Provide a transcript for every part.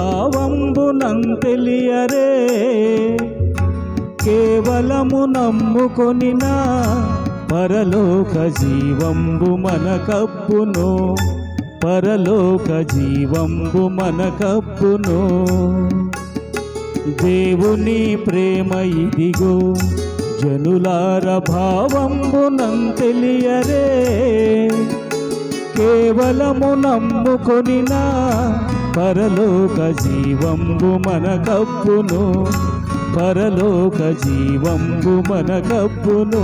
భావంబునంతెలియరే కేవలము నమ్ముకొనిన పరలోక జీవంబు మనకప్పును పరలోక జీవంబు మనకప్పును దేవుని ప్రేమ ఇదిగో జనులార భావంబునంతెలియరే కేవలము నమ్ముకొనిన పరలోక జీవంబు మనకప్పును పరలోక జీవంబు మనకప్పును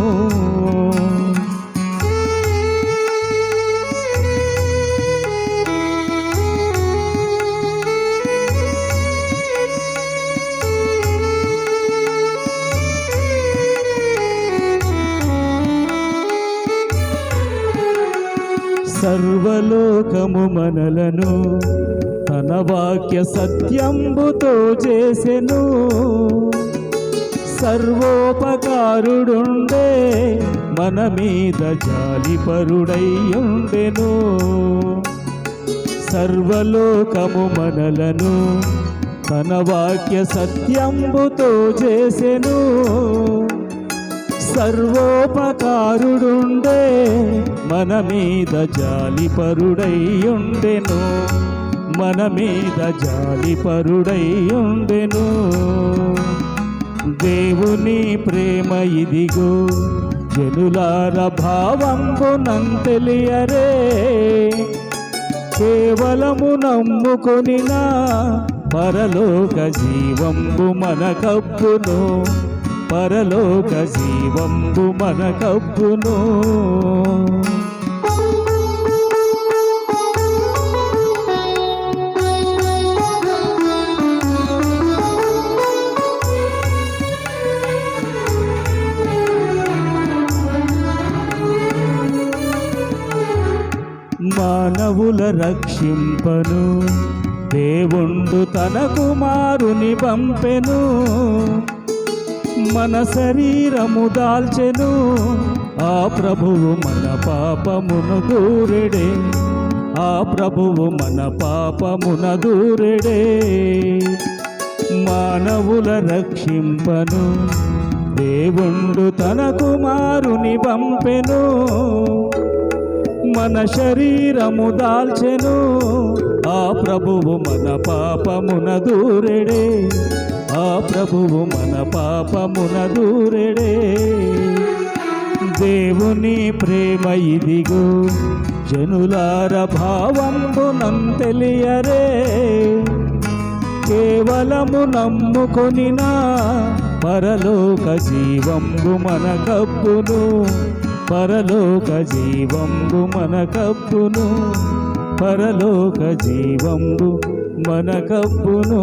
సర్వలోకము మనలను తన వాక్య సత్యంబుతో చేసెను సర్వోపకారుడుండే మన మీద జాలిపరుడయ్యుండెను సర్వలోకము మనలను తన వాక్య సత్యంబుతో చేసెను సర్వోపకారుడుండే మన మీద జాలిపరుడయ్యుండెను మన మీద జాలిపరుడయ్యుండెను దేవుని ప్రేమ ఇదిగో జనులార భావంబునంతెలియరే కేవలము నమ్ముకొనిన పరలోక జీవంబు మనకప్పును పరలోక జీవంబు మనకప్పును మానవుల రక్షింపను దేవుండు తన కుమారుని పంపెను మన శరీరము దాల్చెను ఆ ప్రభువు మన పాపమును దూరెడే ఆ ప్రభువు మన పాపమున దూరెడే మానవుల రక్షింపను దేవుండు తన కుమారుని పంపెను మన శరీరము దాల్చెను ఆ ప్రభువు మన పాపమున దూరెడే ఆ ప్రభువు మన పాపమున దూరెడే దేవుని ప్రేమ ఇదిగో జనులార భావంబునంతెలియరే కేవలము నమ్ముకొనిన పరలోక జీవంబు మనకప్పును పరలోక జీవంబు మనకప్పును పరలోక జీవంబు మనకప్పును